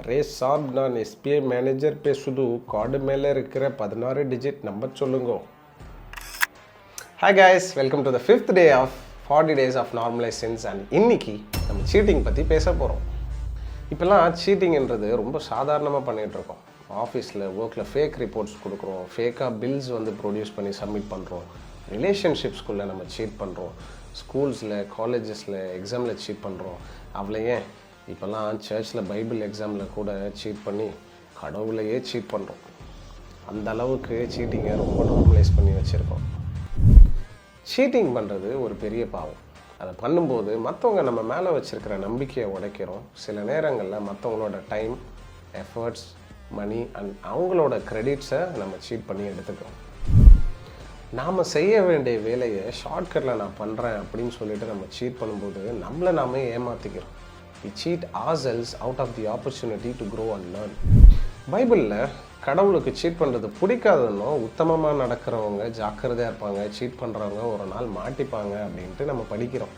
Array சாப், நான் SBI manager பேசுது. கார்டு மேலே இருக்கிற 16 டிஜிட் நம்பர் சொல்லுங்க. Hi guys, welcome to the 5th day of 40 days of normalisations. And இன்னைக்கு நம்ம சீட்டிங் பற்றி பேச போகிறோம். இப்போல்லாம் சீட்டிங்ன்றது ரொம்ப சாதாரணமாக பண்ணிகிட்ருக்கோம். ஆஃபீஸில் ஒர்க்கில் ஃபேக் ரிப்போர்ட்ஸ் கொடுக்குறோம், ஃபேக்காக பில்ஸ் ப்ரொடியூஸ் பண்ணி சப்மிட் பண்ணுறோம், ரிலேஷன்ஷிப்ஸ்குள்ளே நம்ம சீட் பண்ணுறோம், ஸ்கூல்ஸில் காலேஜஸில் எக்ஸாமில் சீட் பண்ணுறோம். அவ்வளோ ஏன் இப்போல்லாம் சர்ச்சில் பைபிள் எக்ஸாமில் கூட சீட் பண்ணி கடவுளையே சீட் பண்ணுறோம். அந்த அளவுக்கு சீட்டிங்கை ரொம்ப நார்மலைஸ் பண்ணி வச்சுருக்கோம். சீட்டிங் பண்ணுறது ஒரு பெரிய பாவம். அதை பண்ணும்போது மற்றவங்க நம்ம மேலே வச்சுருக்கிற நம்பிக்கையை உடைக்கிறோம். சில நேரங்களில் மற்றவங்களோட டைம், எஃபர்ட்ஸ், மணி அண்ட் அவங்களோட க்ரெடிட்ஸை நம்ம சீட் பண்ணி எடுத்துக்கிறோம். நாம் செய்ய வேண்டிய வேலையை ஷார்ட்கட்டில் நான் பண்ணுறேன் அப்படின்னு சொல்லிட்டு நம்ம சீட் பண்ணும்போது நம்மளை நாமே ஏமாற்றிக்கிறோம். We cheat ourselves out of the opportunity to grow and learn. பைபிளில் கடவுளுக்கு சீட் பண்ணுறது பிடிக்காதுன்னோ, உத்தமமாக நடக்கிறவங்க ஜாக்கிரதையாக இருப்பாங்க, சீட் பண்ணுறவங்க ஒரு நாள் மாட்டிப்பாங்க அப்படின்ட்டு நம்ம படிக்கிறோம்.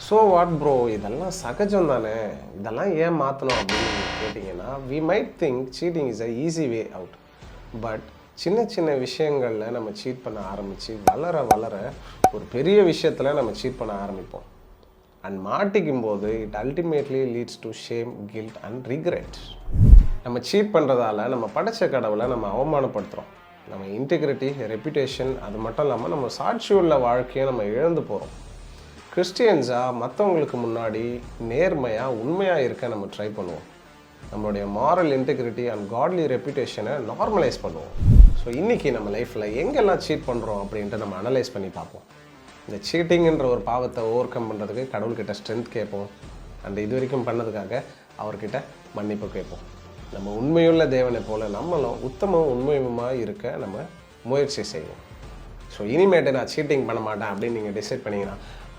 ஸோ வாட் ப்ரோ, இதெல்லாம் சகஜம் தானே, இதெல்லாம் ஏன் மாற்றணும் அப்படின்னு கேட்டிங்கன்னா, we might think cheating is a easy way out. But சின்ன சின்ன விஷயங்களில் நம்ம சீட் பண்ண ஆரம்பித்து வளர வளர ஒரு பெரிய விஷயத்தில் நம்ம சீட் பண்ண ஆரம்பிப்போம். அண்ட் மாட்டிக்கும் போது it ultimately leads to shame, guilt and regret. நம்ம சீட் பண்ணுறதால நம்ம படைச்ச கடவுளை நம்ம அவமானப்படுத்துகிறோம். நம்ம இன்டெகிரிட்டி, ரெப்யூட்டேஷன், அது மட்டும் இல்லாமல் நம்ம சாட்சியுள்ள வாழ்க்கையை நம்ம இழந்து போகிறோம். கிறிஸ்டியன்ஸாக மற்றவங்களுக்கு முன்னாடி நேர்மையாக உண்மையாக இருக்க நம்ம ட்ரை பண்ணுவோம். நம்மளுடைய மாரல் இன்டெகிரிட்டி அண்ட் காட்லி ரெப்யூட்டேஷனை நார்மலைஸ் பண்ணுவோம். ஸோ இன்றைக்கி நம்ம லைஃப்பில் எங்கெல்லாம் சீட் பண்ணுறோம் அப்படின்ட்டு நம்ம அனலைஸ் பண்ணி பார்ப்போம். இந்த சீட்டிங்கிற ஒரு பாவத்தை ஓவர் கம் பண்ணுறதுக்கு கடவுள்கிட்ட ஸ்ட்ரென்த் கேட்போம். அண்ட் இது வரைக்கும் பண்ணதுக்காக அவர்கிட்ட மன்னிப்பு கேட்போம். நம்ம உண்மையுள்ள தேவனை போல் நம்மளும் உத்தமம் உண்மையுமாக இருக்க நம்ம முயற்சி செய்வோம். ஸோ இனிமேட்டு நான் சீட்டிங் பண்ண மாட்டேன் அப்படின்னு நீங்கள் டிசைட் பண்ணிங்கன்னா,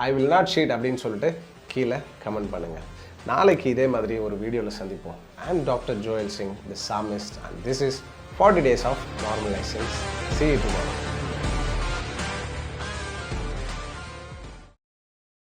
ஐ வில் நாட் சீட் அப்படின்னு சொல்லிட்டு கீழே கமெண்ட் பண்ணுங்கள். நாளைக்கு இதே மாதிரி ஒரு வீடியோவில் சந்திப்போம். I'm doctor Joel Singh, the psalmist, and this is 40 days of normalizations. See you tomorrow.